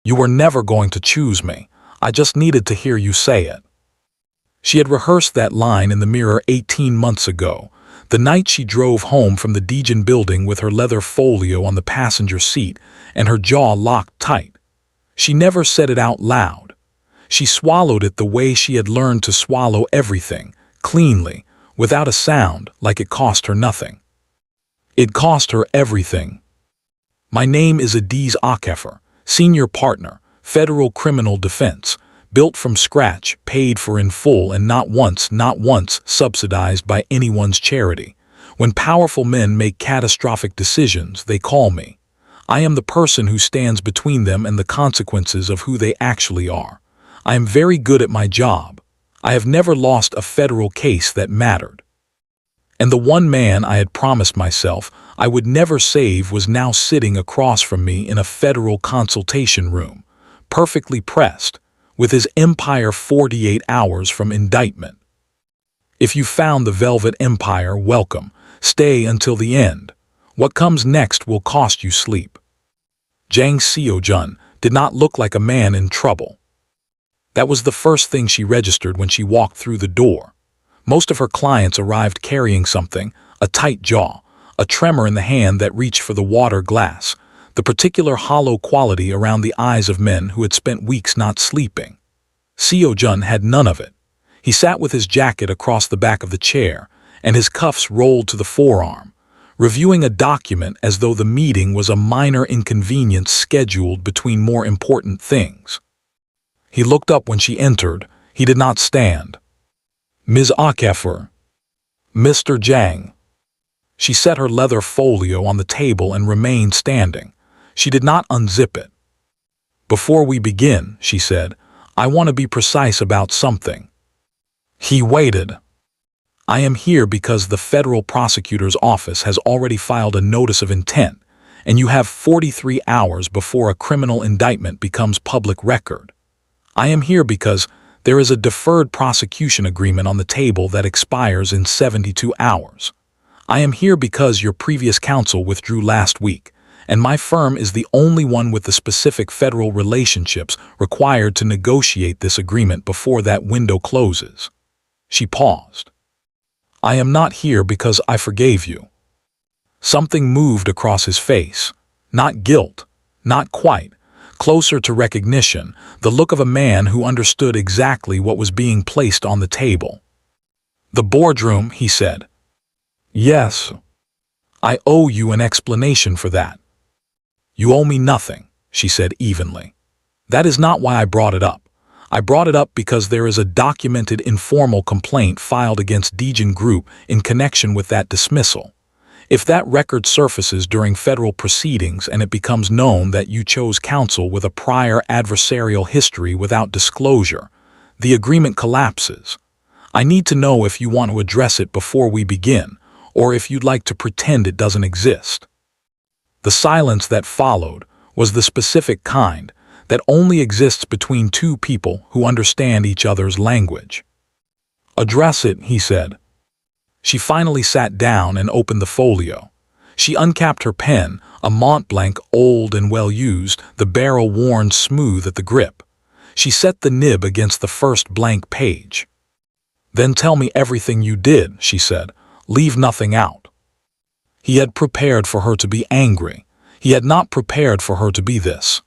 You were never going to choose me. I just needed to hear you say it." She had rehearsed that line in the mirror 18 months ago, the night she drove home from the Daejin building with her leather folio on the passenger seat and her jaw locked tight. She never said it out loud. She swallowed it the way she had learned to swallow everything, cleanly, without a sound, like it cost her nothing. It cost her everything. "My name is Adiz Akefer, senior partner, Federal Criminal Defense, built from scratch, paid for in full, and not once subsidized by anyone's charity. When powerful men make catastrophic decisions, they call me. I am the person who stands between them and the consequences of who they actually are. I am very good at my job. I have never lost a federal case that mattered. And the one man I had promised myself I would never save was now sitting across from me in a federal consultation room, perfectly pressed, with his empire 48 hours from indictment. If you found the Velvet Empire, welcome. Stay until the end. What comes next will cost you sleep." Jang Seo-jun did not look like a man in trouble. That was the first thing she registered when she walked through the door. Most of her clients arrived carrying something, a tight jaw, a tremor in the hand that reached for the water glass, the particular hollow quality around the eyes of men who had spent weeks not sleeping. Seo-jun had none of it. He sat with his jacket across the back of the chair, and his cuffs rolled to the forearm, reviewing a document as though the meeting was a minor inconvenience scheduled between more important things. He looked up when she entered. He did not stand. "Ms. Akefer." "Mr. Jang." She set her leather folio on the table and remained standing. She did not unzip it. "Before we begin," she said, "I want to be precise about something." He waited. "I am here because the federal prosecutor's office has already filed a notice of intent, and you have 43 hours before a criminal indictment becomes public record. I am here because there is a deferred prosecution agreement on the table that expires in 72 hours. I am here because your previous counsel withdrew last week, and my firm is the only one with the specific federal relationships required to negotiate this agreement before that window closes." She paused. "I am not here because I forgave you." Something moved across his face. Not guilt, not quite. Closer to recognition, the look of a man who understood exactly what was being placed on the table. "The boardroom," he said. "Yes. I owe you an explanation for that." "You owe me nothing," she said evenly. "That is not why I brought it up. I brought it up because there is a documented informal complaint filed against Daejin Group in connection with that dismissal. If that record surfaces during federal proceedings and it becomes known that you chose counsel with a prior adversarial history without disclosure, the agreement collapses. I need to know if you want to address it before we begin, or if you'd like to pretend it doesn't exist." The silence that followed was the specific kind that only exists between two people who understand each other's language. "Address it," he said. She finally sat down and opened the folio. She uncapped her pen, a Mont Blanc, old and well-used, the barrel worn smooth at the grip. She set the nib against the first blank page. "Then tell me everything you did," she said. "Leave nothing out." He had prepared for her to be angry. He had not prepared for her to be this.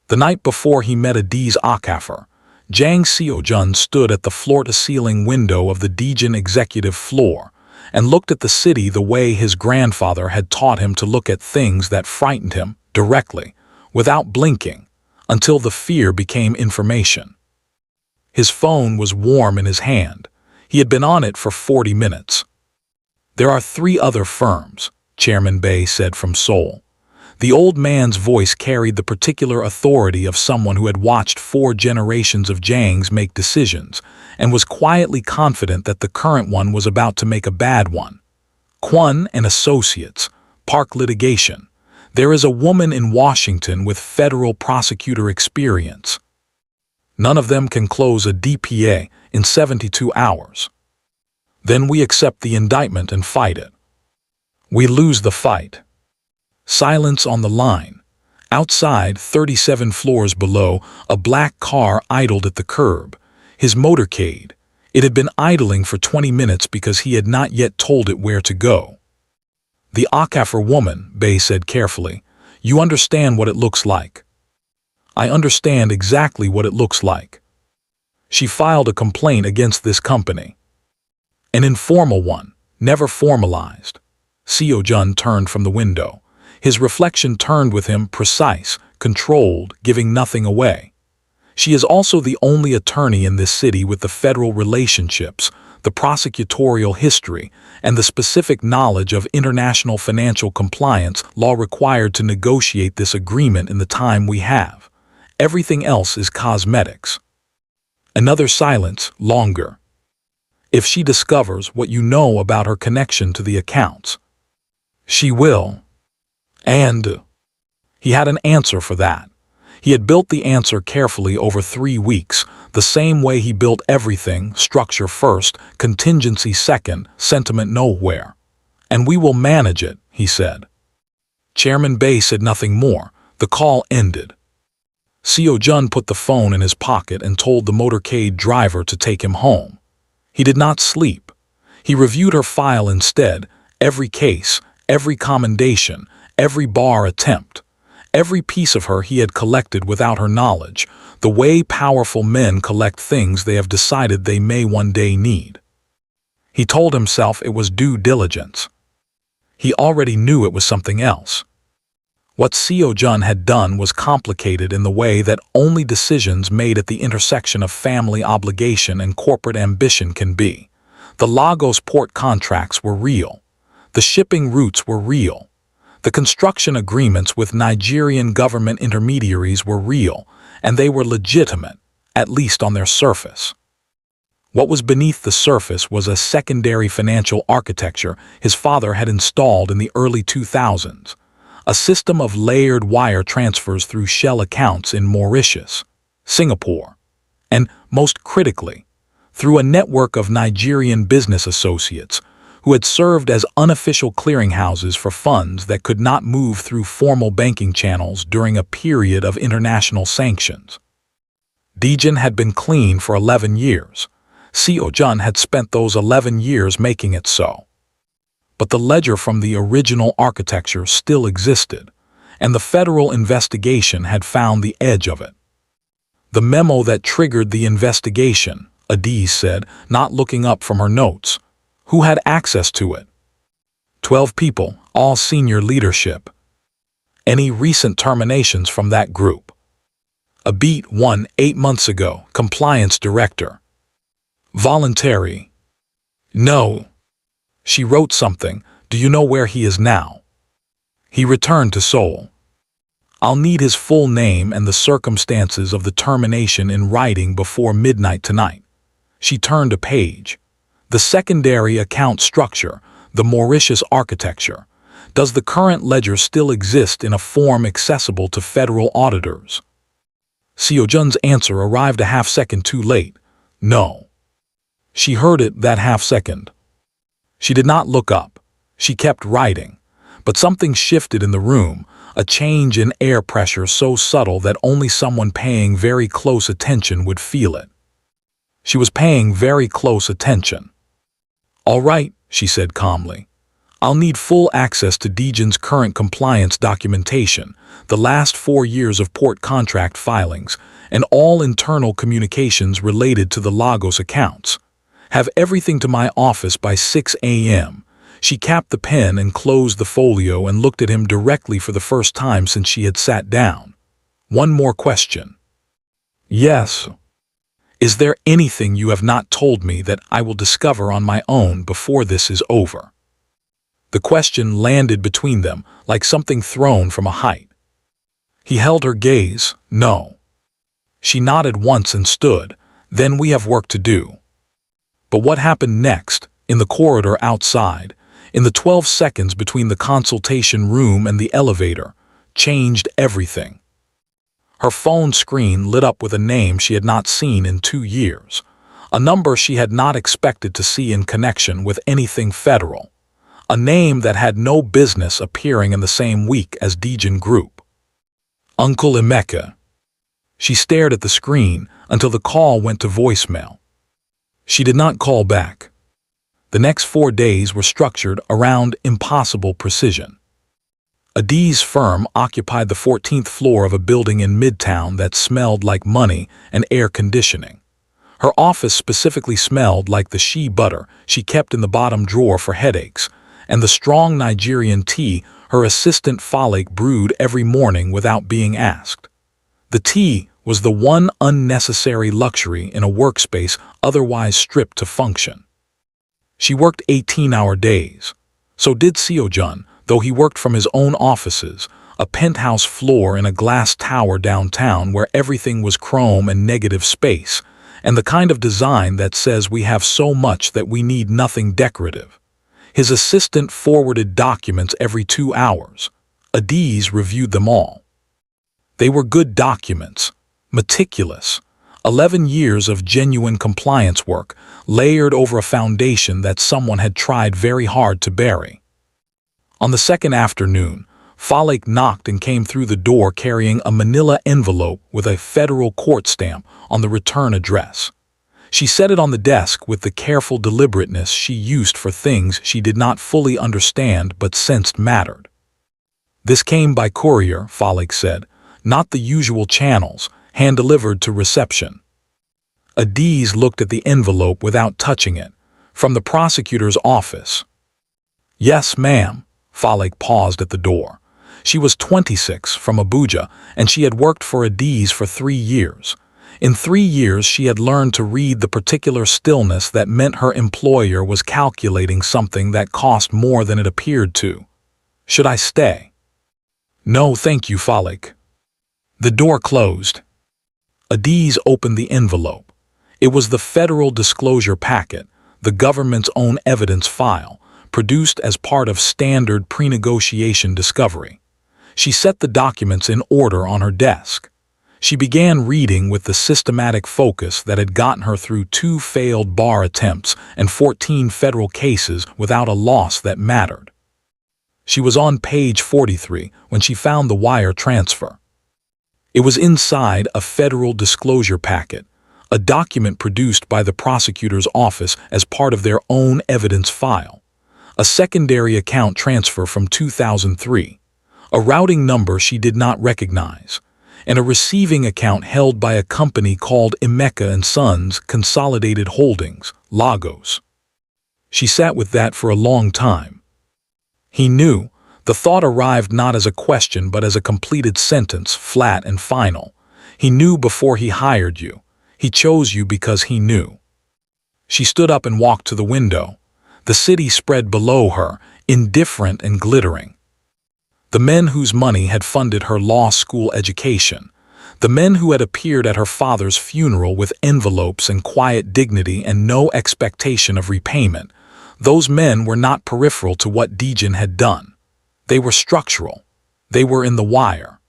The night before he met Adiz Akefer, Jang Seo-jun stood at the floor-to-ceiling window of the Daejin executive floor and looked at the city the way his grandfather had taught him to look at things that frightened him, directly, without blinking, until the fear became information. His phone was warm in his hand. He had been on it for 40 minutes. "There are 3 other firms," Chairman Bae said from Seoul. The old man's voice carried the particular authority of someone who had watched 4 generations of Jangs make decisions and was quietly confident that the current one was about to make a bad one. "Kwon and Associates, Park Litigation. There is a woman in Washington with federal prosecutor experience. None of them can close a DPA in 72 hours. Then we accept the indictment and fight it. We lose the fight." Silence on the line. Outside, 37 floors below, a black car idled at the curb. His motorcade. It had been idling for 20 minutes because he had not yet told it where to go. "The Akafir woman," Bay said carefully. "You understand what it looks like." "I understand exactly what it looks like." "She filed a complaint against this company." "An informal one, never formalized." Seo-jun turned from the window. His reflection turned with him, precise, controlled, giving nothing away. "She is also the only attorney in this city with the federal relationships, the prosecutorial history, and the specific knowledge of international financial compliance law required to negotiate this agreement in the time we have. Everything else is cosmetics." Another silence, longer. "If she discovers what you know about her connection to the accounts." "She will." And he had an answer for that. He had built the answer carefully over 3 weeks, the same way he built everything, structure first, contingency second, sentiment nowhere. "And we will manage it," he said. Chairman Bay said nothing more. The call ended. Seo-jun put the phone in his pocket and told the motorcade driver to take him home. He did not sleep. He reviewed her file instead, every case, every commendation, every bar attempt. Every piece of her he had collected without her knowledge, the way powerful men collect things they have decided they may one day need. He told himself it was due diligence. He already knew it was something else. What Seo-jun had done was complicated in the way that only decisions made at the intersection of family obligation and corporate ambition can be. The Lagos port contracts were real. The shipping routes were real. The construction agreements with Nigerian government intermediaries were real, and they were legitimate, at least on their surface. What was beneath the surface was a secondary financial architecture his father had installed in the early 2000s, a system of layered wire transfers through shell accounts in Mauritius, Singapore, and, most critically, through a network of Nigerian business associates who had served as unofficial clearinghouses for funds that could not move through formal banking channels during a period of international sanctions. Daejin had been clean for 11 years. Seo-jun had spent those 11 years making it so. But the ledger from the original architecture still existed, and the federal investigation had found the edge of it. "The memo that triggered the investigation," Adiz said, not looking up from her notes. "Who had access to it?" 12 people, all senior leadership." "Any recent terminations from that group?" "A beat 1 8 months ago, compliance director." "Voluntary?" "No." "She wrote something. Do you know where he is now?" "He returned to Seoul." "I'll need his full name and the circumstances of the termination in writing before midnight tonight." She turned a page. "The secondary account structure, the Mauritius architecture. Does the current ledger still exist in a form accessible to federal auditors?" Seo-jun's answer arrived a half-second too late. "No." She heard it that half-second. She did not look up. She kept writing. But something shifted in the room, a change in air pressure so subtle that only someone paying very close attention would feel it. She was paying very close attention. "All right," she said calmly. "I'll need full access to Daejin's current compliance documentation, the last 4 years of port contract filings, and all internal communications related to the Lagos accounts. Have everything to my office by 6 a.m. She capped the pen and closed the folio and looked at him directly for the first time since she had sat down. "One more question." "Yes." "Is there anything you have not told me that I will discover on my own before this is over?" The question landed between them like something thrown from a height. He held her gaze. "No." She nodded once and stood. "Then we have work to do." But what happened next, in the corridor outside, in the 12 seconds between the consultation room and the elevator, changed everything. Her phone screen lit up with a name she had not seen in 2 years, a number she had not expected to see in connection with anything federal, a name that had no business appearing in the same week as Daejin Group. Uncle Emeka. She stared at the screen until the call went to voicemail. She did not call back. The next 4 days were structured around impossible precision. Adi's firm occupied the 14th floor of a building in Midtown that smelled like money and air conditioning. Her office specifically smelled like the shea butter she kept in the bottom drawer for headaches, and the strong Nigerian tea her assistant Falik brewed every morning without being asked. The tea was the one unnecessary luxury in a workspace otherwise stripped to function. She worked 18-hour days. So did Seo-jun, though he worked from his own offices, a penthouse floor in a glass tower downtown where everything was chrome and negative space, and the kind of design that says we have so much that we need nothing decorative. His assistant forwarded documents every 2 hours. Adiz reviewed them all. They were good documents, meticulous, 11 years of genuine compliance work, layered over a foundation that someone had tried very hard to bury. On the second afternoon, Falik knocked and came through the door carrying a manila envelope with a federal court stamp on the return address. She set it on the desk with the careful deliberateness she used for things she did not fully understand but sensed mattered. "This came by courier," Falik said, "not the usual channels, hand-delivered to reception." Adiz looked at the envelope without touching it. "From the prosecutor's office." "Yes, ma'am." Falik paused at the door. She was 26, from Abuja, and she had worked for Adiz for 3 years. In 3 years, she had learned to read the particular stillness that meant her employer was calculating something that cost more than it appeared to. "Should I stay?" "No, thank you, Falik." The door closed. Adiz opened the envelope. It was the federal disclosure packet, the government's own evidence file, produced as part of standard pre-negotiation discovery. She set the documents in order on her desk. She began reading with the systematic focus that had gotten her through 2 failed bar attempts and 14 federal cases without a loss that mattered. She was on page 43 when she found the wire transfer. It was inside a federal disclosure packet, a document produced by the prosecutor's office as part of their own evidence file. A secondary account transfer from 2003, a routing number she did not recognize, and a receiving account held by a company called Emeka & Sons Consolidated Holdings, Lagos. She sat with that for a long time. He knew. The thought arrived not as a question but as a completed sentence, flat and final. He knew before he hired you. He chose you because he knew. She stood up and walked to the window. The city spread below her, indifferent and glittering. The men whose money had funded her law school education. The men who had appeared at her father's funeral with envelopes and quiet dignity and no expectation of repayment. Those men were not peripheral to what Daejin had done. They were structural. They were in the wire.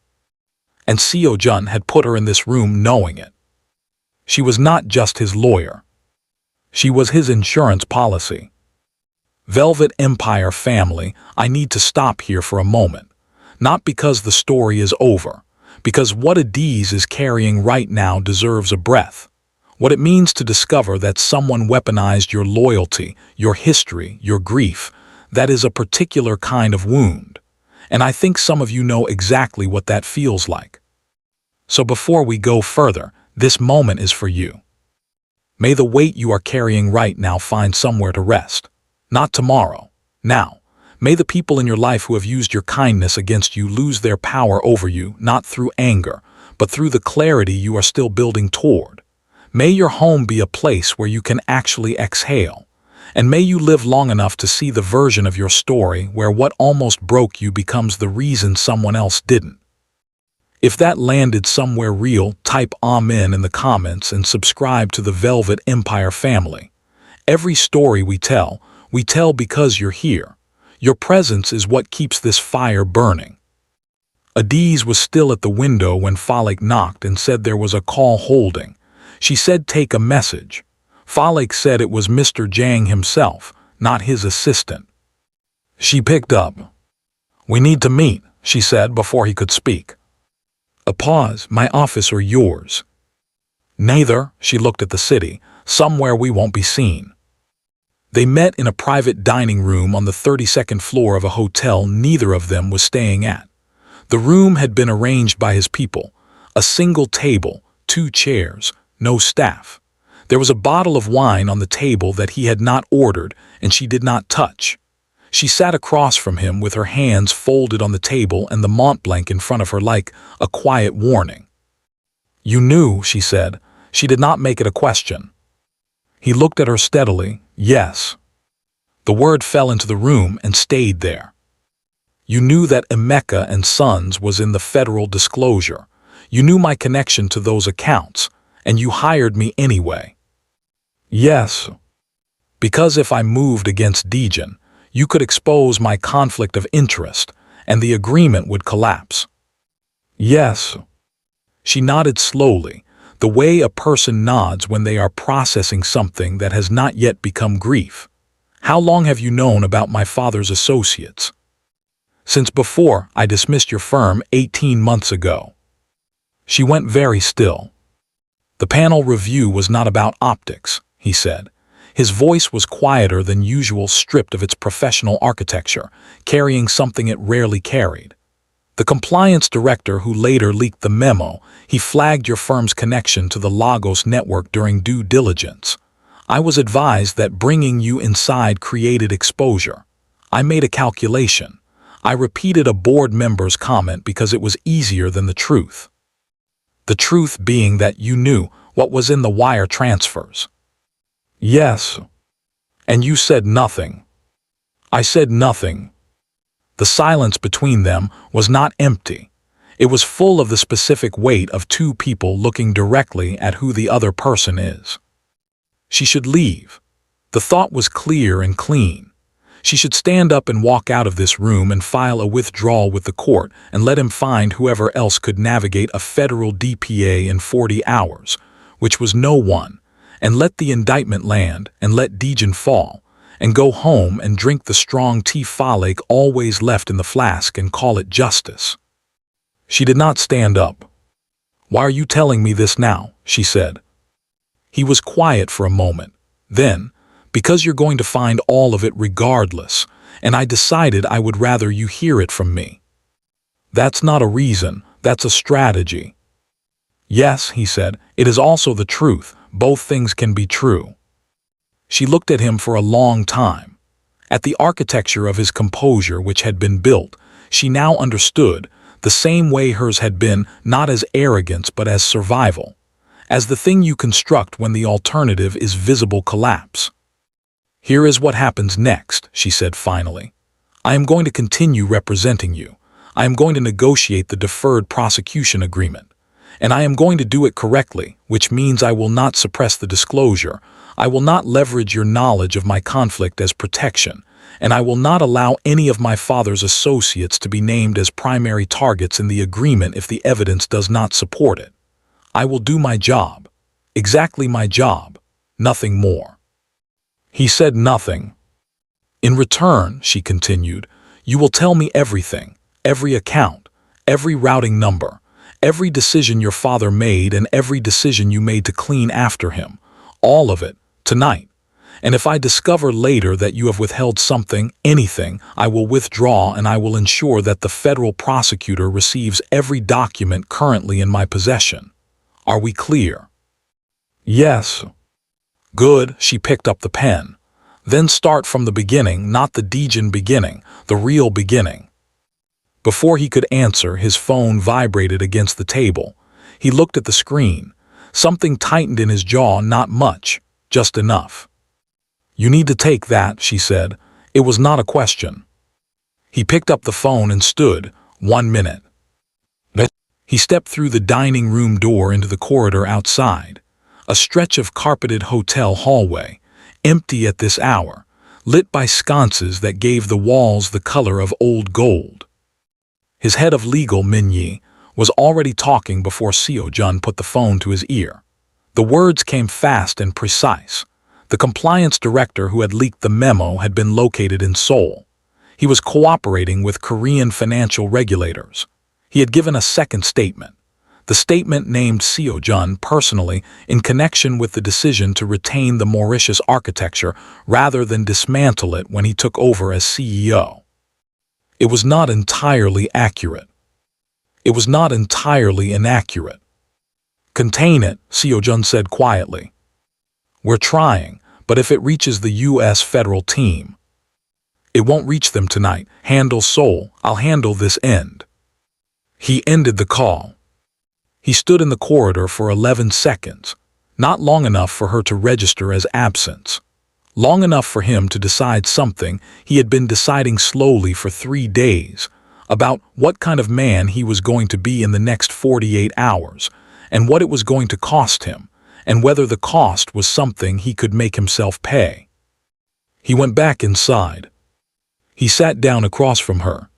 And Seo-jun had put her in this room knowing it. She was not just his lawyer. She was his insurance policy. Velvet Empire family, I need to stop here for a moment. Not because the story is over, because what Adiz is carrying right now deserves a breath. What it means to discover that someone weaponized your loyalty, your history, your grief, that is a particular kind of wound. And I think some of you know exactly what that feels like. So before we go further, this moment is for you. May the weight you are carrying right now find somewhere to rest. Not tomorrow. Now. May the people in your life who have used your kindness against you lose their power over you, not through anger, but through the clarity you are still building toward. May your home be a place where you can actually exhale. And may you live long enough to see the version of your story where what almost broke you becomes the reason someone else didn't. If that landed somewhere real, type Amen in the comments and subscribe to the Velvet Empire family. Every story we tell because you're here. Your presence is what keeps this fire burning. Adiz was still at the window when Falik knocked and said there was a call holding. She said take a message. Falik said it was Mr. Jang himself, not his assistant. She picked up. "We need to meet," she said before he could speak. A pause. My office or yours? Neither. She looked at the city. Somewhere we won't be seen. They met in a private dining room on the 32nd floor of a hotel neither of them was staying at. The room had been arranged by his people. A single table, 2 chairs, no staff. There was a bottle of wine on the table that he had not ordered and she did not touch. She sat across from him with her hands folded on the table and the Mont Blanc in front of her like a quiet warning. You knew, she said. She did not make it a question. He looked at her steadily. Yes. The word fell into the room and stayed there. You knew that Emeka and Sons was in the federal disclosure. You knew my connection to those accounts, and you hired me anyway. Yes. Because if I moved against Daejin, you could expose my conflict of interest, and the agreement would collapse. Yes. She nodded slowly, the way a person nods when they are processing something that has not yet become grief. How long have you known about my father's associates? Since before I dismissed your firm 18 months ago. She went very still. The panel review was not about optics, he said. His voice was quieter than usual, stripped of its professional architecture, carrying something it rarely carried. The compliance director who later leaked the memo, he flagged your firm's connection to the Lagos network during due diligence. I was advised that bringing you inside created exposure. I made a calculation. I repeated a board member's comment because it was easier than the truth. The truth being that you knew what was in the wire transfers. Yes. And you said nothing. I said nothing. The silence between them was not empty. It was full of the specific weight of 2 people looking directly at who the other person is. She should leave. The thought was clear and clean. She should stand up and walk out of this room and file a withdrawal with the court and let him find whoever else could navigate a federal DPA in 40 hours, which was no one, and let the indictment land and let Daejin fall, and go home and drink the strong tea Falake always left in the flask and call it justice. She did not stand up. Why are you telling me this now? She said. He was quiet for a moment. Then, because you're going to find all of it regardless, and I decided I would rather you hear it from me. That's not a reason, that's a strategy. Yes, he said, it is also the truth. Both things can be true. She looked at him for a long time. At the architecture of his composure which had been built, she now understood, the same way hers had been, not as arrogance but as survival, as the thing you construct when the alternative is visible collapse. Here is what happens next, she said finally. I am going to continue representing you. I am going to negotiate the deferred prosecution agreement. And I am going to do it correctly, which means I will not suppress the disclosure, I will not leverage your knowledge of my conflict as protection, and I will not allow any of my father's associates to be named as primary targets in the agreement if the evidence does not support it. I will do my job, exactly my job, nothing more. He said nothing. In return, she continued, you will tell me everything, every account, every routing number, every decision your father made and every decision you made to clean after him, all of it, tonight. And if I discover later that you have withheld something, anything, I will withdraw and I will ensure that the federal prosecutor receives every document currently in my possession. Are we clear? Yes. Good, she picked up the pen. Then start from the beginning, not the Daejin beginning, the real beginning. Before he could answer, his phone vibrated against the table. He looked at the screen. Something tightened in his jaw, not much, just enough. You need to take that, she said. It was not a question. He picked up the phone and stood, 1 minute. He stepped through the dining room door into the corridor outside. A stretch of carpeted hotel hallway, empty at this hour, lit by sconces that gave the walls the color of old gold. His head of legal, Min-yi, was already talking before Seo-jun put the phone to his ear. The words came fast and precise. The compliance director who had leaked the memo had been located in Seoul. He was cooperating with Korean financial regulators. He had given a second statement. The statement named Seo-jun personally in connection with the decision to retain the Mauritius architecture rather than dismantle it when he took over as CEO. It was not entirely accurate. It was not entirely inaccurate. "Contain it," Seo-jun said quietly. "We're trying, but if it reaches the U.S. federal team..." "It won't reach them tonight. Handle Seoul. I'll handle this end." He ended the call. He stood in the corridor for 11 seconds, not long enough for her to register as absence. Long enough for him to decide something he had been deciding slowly for 3 days, about what kind of man he was going to be in the next 48 hours, and what it was going to cost him, and whether the cost was something he could make himself pay. He went back inside. He sat down across from her.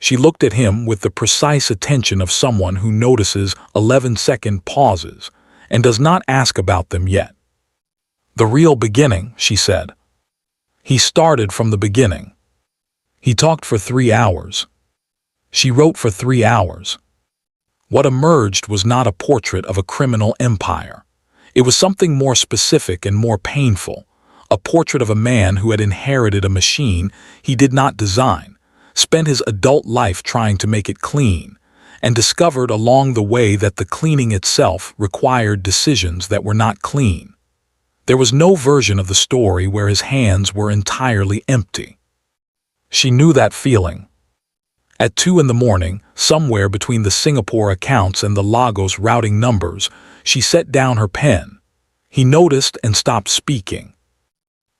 She looked at him with the precise attention of someone who notices 11-second pauses and does not ask about them yet. "The real beginning," she said. He started from the beginning. He talked for 3 hours. She wrote for 3 hours. What emerged was not a portrait of a criminal empire. It was something more specific and more painful, a portrait of a man who had inherited a machine he did not design, spent his adult life trying to make it clean, and discovered along the way that the cleaning itself required decisions that were not clean. There was no version of the story where his hands were entirely empty. She knew that feeling. At 2 in the morning, somewhere between the Singapore accounts and the Lagos routing numbers, she set down her pen. He noticed and stopped speaking.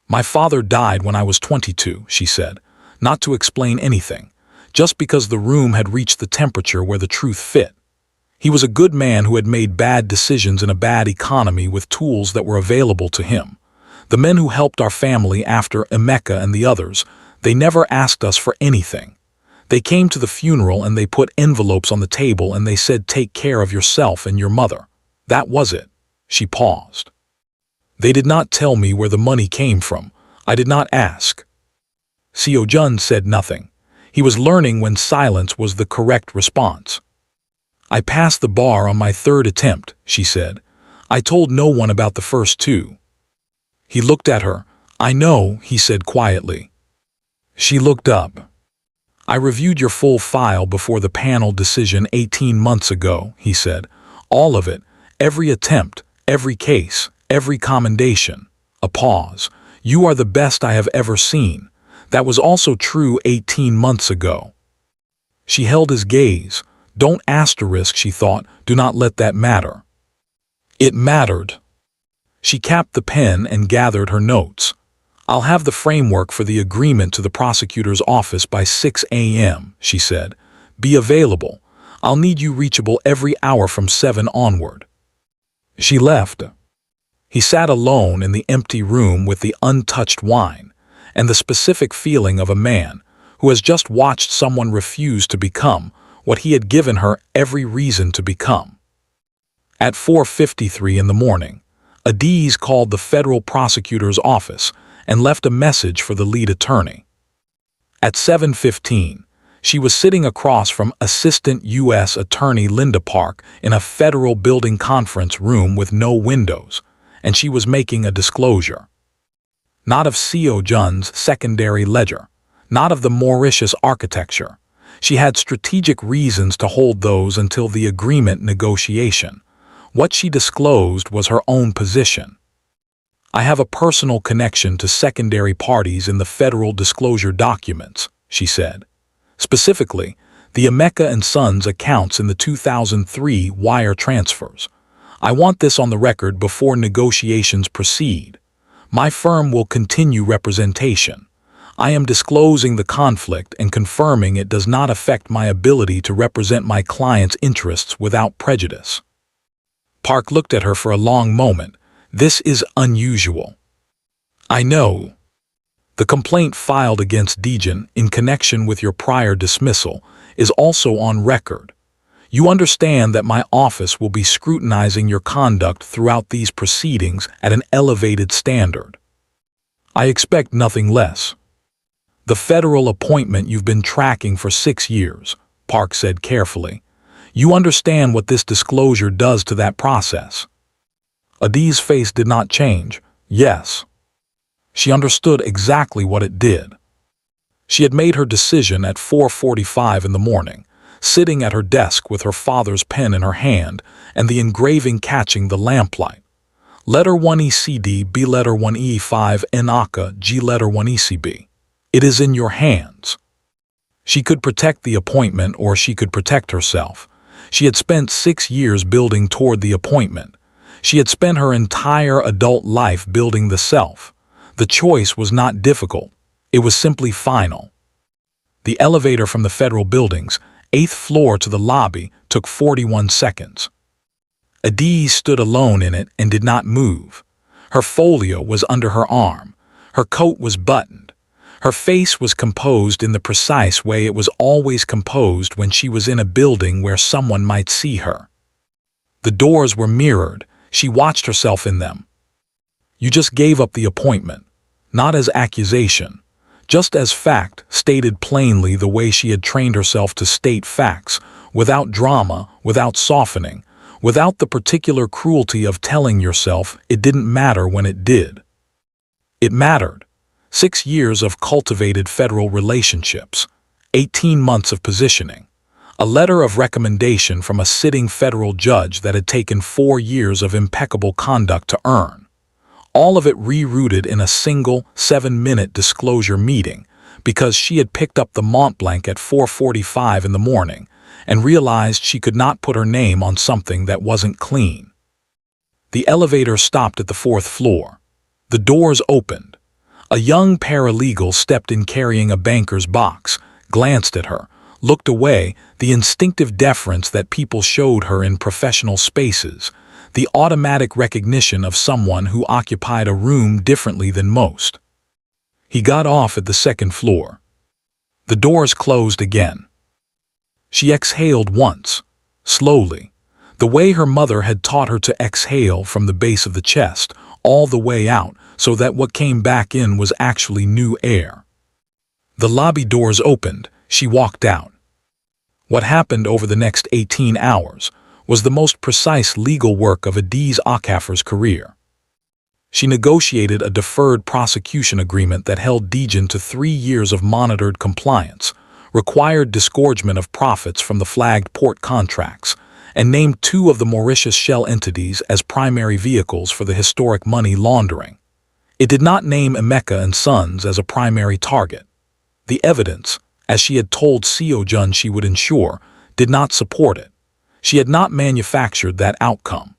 "My father died when I was 22, she said, not to explain anything, just because the room had reached the temperature where the truth fit. He was a good man who had made bad decisions in a bad economy with tools that were available to him. The men who helped our family after Emeka and the others, they never asked us for anything. They came to the funeral and they put envelopes on the table and they said, 'Take care of yourself and your mother.' That was it." She paused. "They did not tell me where the money came from. I did not ask." Seo-jun said nothing. He was learning when silence was the correct response. "I passed the bar on my 3rd attempt," she said. "I told no one about the first 2. He looked at her. "I know," he said quietly. She looked up. "I reviewed your full file before the panel decision 18 months ago," he said. "All of it, every attempt, every case, every commendation." A pause. "You are the best I have ever seen. That was also true 18 months ago." She held his gaze. Don't asterisk, she thought, do not let that matter. It mattered. She capped the pen and gathered her notes. "I'll have the framework for the agreement to the prosecutor's office by 6 a.m., she said. "Be available. I'll need you reachable every hour from 7 onward." She left. He sat alone in the empty room with the untouched wine and the specific feeling of a man who has just watched someone refuse to become what he had given her every reason to become. At 4:53 in the morning, Adiz called the federal prosecutor's office and left a message for the lead attorney. At 7:15, she was sitting across from Assistant U.S. Attorney Linda Park in a federal building conference room with no windows, and she was making a disclosure. Not of Seo-jun's secondary ledger, not of the Mauritius architecture. She had strategic reasons to hold those until the agreement negotiation. What she disclosed was her own position. "I have a personal connection to secondary parties in the federal disclosure documents," she said. "Specifically, the Emeka and Sons accounts in the 2003 wire transfers. I want this on the record before negotiations proceed. My firm will continue representation. I am disclosing the conflict and confirming it does not affect my ability to represent my client's interests without prejudice." Park looked at her for a long moment. "This is unusual." "I know. The complaint filed against Daejin in connection with your prior dismissal is also on record. You understand that my office will be scrutinizing your conduct throughout these proceedings at an elevated standard. I expect nothing less." "The federal appointment you've been tracking for 6 years," Park said carefully. You understand what this disclosure does to that process. Adi's face did not change. Yes. She understood exactly what it did. She had made her decision at 4:45 in the morning, sitting at her desk with her father's pen in her hand and the engraving catching the lamplight. Letter 1ECD, B letter 1E5, N-ACA, G letter 1ECB. It is in your hands. She could protect the appointment or she could protect herself. She had spent 6 years building toward the appointment. She had spent her entire adult life building the self. The choice was not difficult. It was simply final. The elevator from the federal building's 8th floor to the lobby took 41 seconds. Adi stood alone in it and did not move. Her folio was under her arm. Her coat was buttoned. Her face was composed in the precise way it was always composed when she was in a building where someone might see her. The doors were mirrored. She watched herself in them. You just gave up the appointment, not as accusation, just as fact, stated plainly the way she had trained herself to state facts, without drama, without softening, without the particular cruelty of telling yourself it didn't matter when it did. It mattered. 6 years of cultivated federal relationships, 18 months of positioning, a letter of recommendation from a sitting federal judge that had taken 4 years of impeccable conduct to earn. All of it rerouted in a single 7-minute disclosure meeting because she had picked up the Mont Blanc at 4:45 in the morning and realized she could not put her name on something that wasn't clean. The elevator stopped at the 4th floor. The doors opened. A young paralegal stepped in carrying a banker's box, glanced at her, looked away, the instinctive deference that people showed her in professional spaces, the automatic recognition of someone who occupied a room differently than most. He got off at the 2nd floor. The doors closed again. She exhaled once, slowly, the way her mother had taught her to exhale from the base of the chest, all the way out, so that what came back in was actually new air. The lobby doors opened. She walked out. What happened over the next 18 hours was the most precise legal work of Adi's Akafer's career. She negotiated a deferred prosecution agreement that held Daejin to 3 years of monitored compliance, required disgorgement of profits from the flagged port contracts, and named 2 of the Mauritius shell entities as primary vehicles for the historic money laundering. It did not name Emeka and Sons as a primary target. The evidence, as she had told Seo-jun she would ensure, did not support it. She had not manufactured that outcome.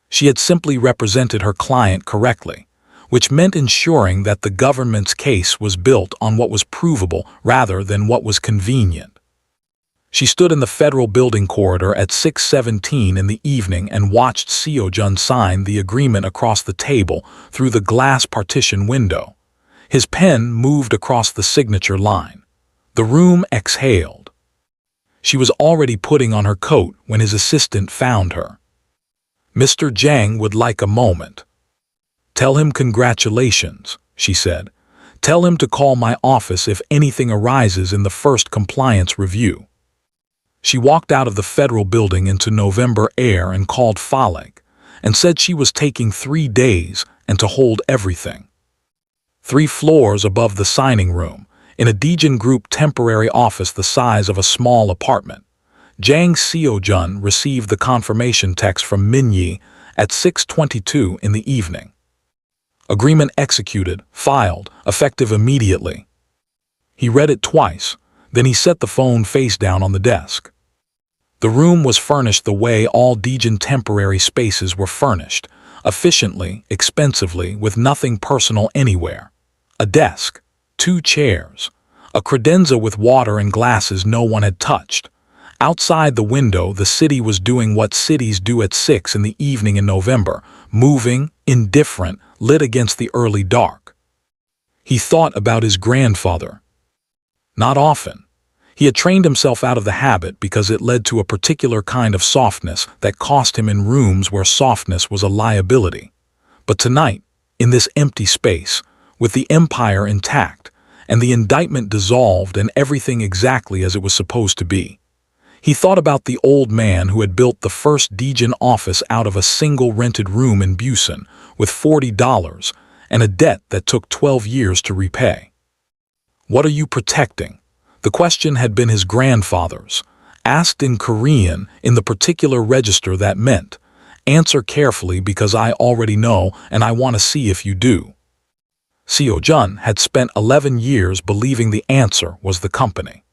She had simply represented her client correctly, which meant ensuring that the government's case was built on what was provable rather than what was convenient. She stood in the federal building corridor at 6:17 in the evening and watched Seo-jun sign the agreement across the table through the glass partition window. His pen moved across the signature line. The room exhaled. She was already putting on her coat when his assistant found her. Mr. Jang would like a moment. Tell him congratulations, she said. Tell him to call my office if anything arises in the first compliance review. She walked out of the federal building into November air and called Falek, and said she was taking 3 days and to hold everything. 3 floors above the signing room, in a Daejin Group temporary office the size of a small apartment, Jang Seo-jun received the confirmation text from Min-yi at 6:22 in the evening. Agreement executed, filed, effective immediately. He read it twice, then he set the phone face down on the desk. The room was furnished the way all Daejin temporary spaces were furnished, efficiently, expensively, with nothing personal anywhere. A desk, 2 chairs, a credenza with water and glasses no one had touched. Outside the window, the city was doing what cities do at 6 in the evening in November, moving, indifferent, lit against the early dark. He thought about his grandfather. Not often. He had trained himself out of the habit because it led to a particular kind of softness that cost him in rooms where softness was a liability. But tonight, in this empty space, with the empire intact, and the indictment dissolved and everything exactly as it was supposed to be, He thought about the old man who had built the first Daejin office out of a single rented room in Busan with $40 and a debt that took 12 years to repay. What are you protecting? The question had been his grandfather's. Asked in Korean in the particular register that meant, answer carefully because I already know and I want to see if you do. Seo-jun had spent 11 years believing the answer was the company.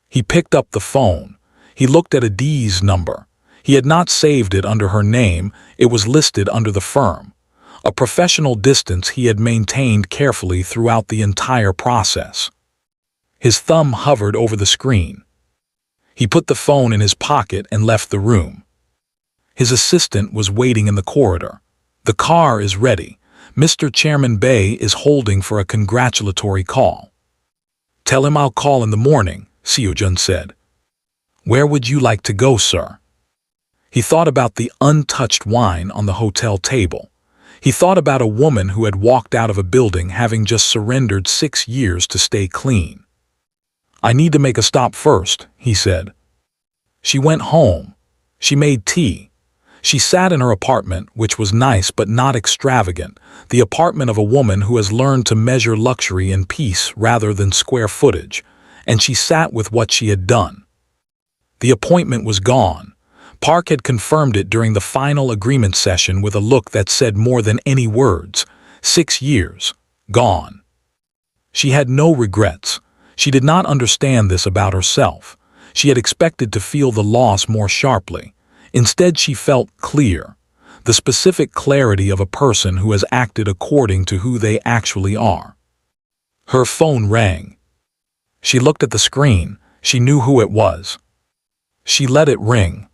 He picked up the phone. He looked at a D's number. He had not saved it under her name, it was listed under the firm. A professional distance he had maintained carefully throughout the entire process. His thumb hovered over the screen. He put the phone in his pocket and left the room. His assistant was waiting in the corridor. The car is ready. Mr. Chairman Bae is holding for a congratulatory call. Tell him I'll call in the morning, Seo-jun said. Where would you like to go, sir? He thought about the untouched wine on the hotel table. He thought about a woman who had walked out of a building having just surrendered 6 years to stay clean. I need to make a stop first, he said. She went home. She made tea. She sat in her apartment, which was nice but not extravagant, the apartment of a woman who has learned to measure luxury in piece rather than square footage, and she sat with what she had done. The appointment was gone. Park had confirmed it during the final agreement session with a look that said more than any words. 6 years. Gone. She had no regrets. She did not understand this about herself. She had expected to feel the loss more sharply. Instead, she felt clear, the specific clarity of a person who has acted according to who they actually are. Her phone rang. She looked at the screen. She knew who it was. She let it ring.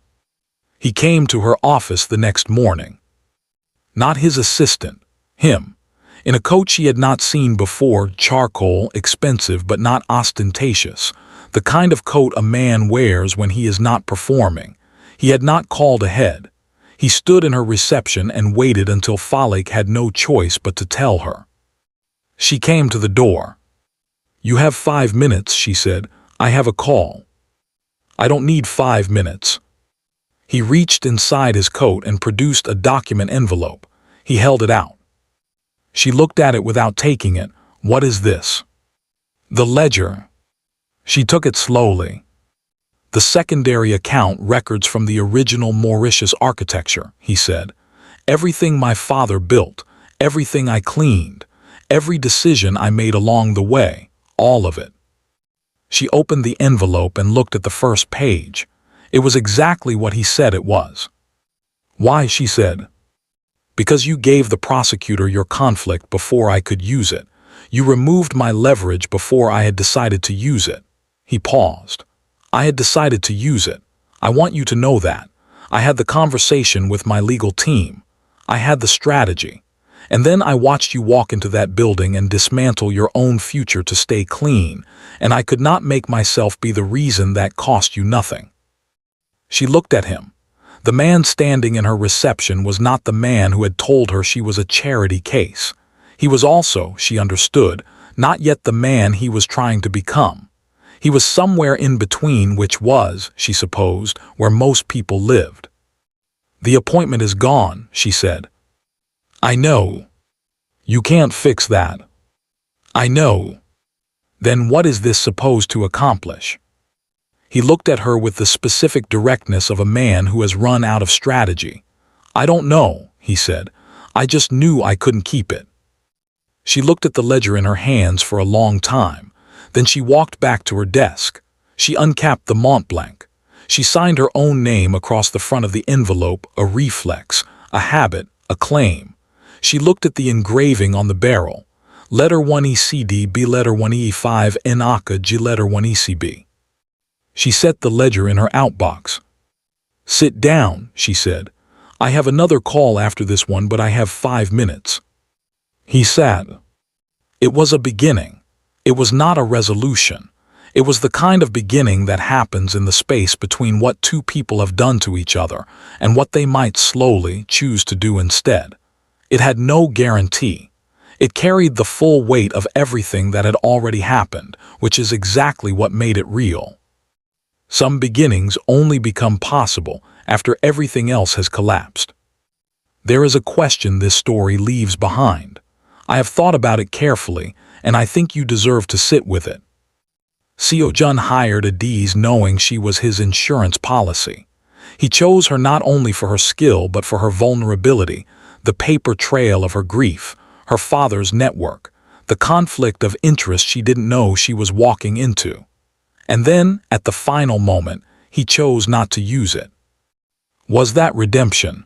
He came to her office the next morning. Not his assistant, him. In a coat she had not seen before, charcoal, expensive but not ostentatious, the kind of coat a man wears when he is not performing. He had not called ahead. He stood in her reception and waited until Falik had no choice but to tell her. She came to the door. You have 5 minutes, she said. I have a call. I don't need 5 minutes. He reached inside his coat and produced a document envelope. He held it out. She looked at it without taking it. What is this? The ledger. She took it slowly. The secondary account records from the original Mauritius architecture, he said. Everything my father built, everything I cleaned, every decision I made along the way, all of it. She opened the envelope and looked at the first page. It was exactly what he said it was. Why, she said. Because you gave the prosecutor your conflict before I could use it. You removed my leverage before I had decided to use it. He paused. I had decided to use it. I want you to know that. I had the conversation with my legal team. I had the strategy. And then I watched you walk into that building and dismantle your own future to stay clean, and I could not make myself be the reason that cost you nothing. She looked at him. The man standing in her reception was not the man who had told her she was a charity case. He was also, she understood, not yet the man he was trying to become. He was somewhere in between, which was, she supposed, where most people lived. The appointment is gone, she said. I know. You can't fix that. I know. Then what is this supposed to accomplish? He looked at her with the specific directness of a man who has run out of strategy. I don't know, he said. I just knew I couldn't keep it. She looked at the ledger in her hands for a long time. Then she walked back to her desk. She uncapped the Mont Blanc. She signed her own name across the front of the envelope, a reflex, a habit, a claim. She looked at the engraving on the barrel. Letter 1 ECD B letter 1 E5 NACA G letter 1 ECB. She set the ledger in her outbox. Sit down, she said. I have another call after this one, but I have 5 minutes. He sat. It was a beginning. It was not a resolution. It was the kind of beginning that happens in the space between what two people have done to each other and what they might slowly choose to do instead. It had no guarantee. It carried the full weight of everything that had already happened, which is exactly what made it real. Some beginnings only become possible after everything else has collapsed. There is a question this story leaves behind. I have thought about it carefully, and I think you deserve to sit with it. Seo-jun hired Adiz knowing she was his insurance policy. He chose her not only for her skill but for her vulnerability, the paper trail of her grief, her father's network, the conflict of interest she didn't know she was walking into. And then, at the final moment, he chose not to use it. Was that redemption?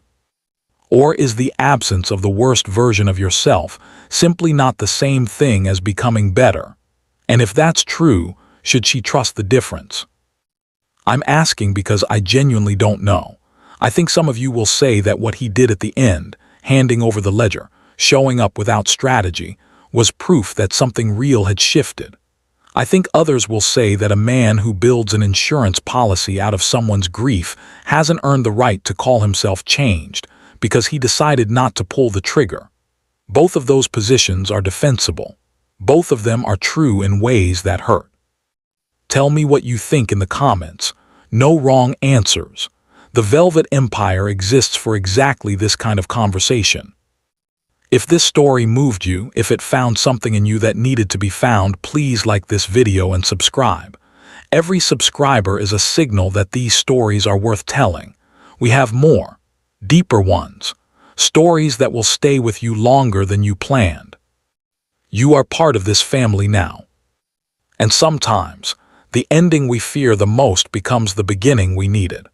Or is the absence of the worst version of yourself simply not the same thing as becoming better? And if that's true, should she trust the difference? I'm asking because I genuinely don't know. I think some of you will say that what he did at the end, handing over the ledger, showing up without strategy, was proof that something real had shifted. I think others will say that a man who builds an insurance policy out of someone's grief hasn't earned the right to call himself changed because he decided not to pull the trigger. Both of those positions are defensible. Both of them are true in ways that hurt. Tell me what you think in the comments. No wrong answers. The Velvet Empire exists for exactly this kind of conversation. If this story moved you, if it found something in you that needed to be found, please like this video and subscribe. Every subscriber is a signal that these stories are worth telling. We have more, deeper ones, stories that will stay with you longer than you planned. You are part of this family now. And sometimes, the ending we fear the most becomes the beginning we needed.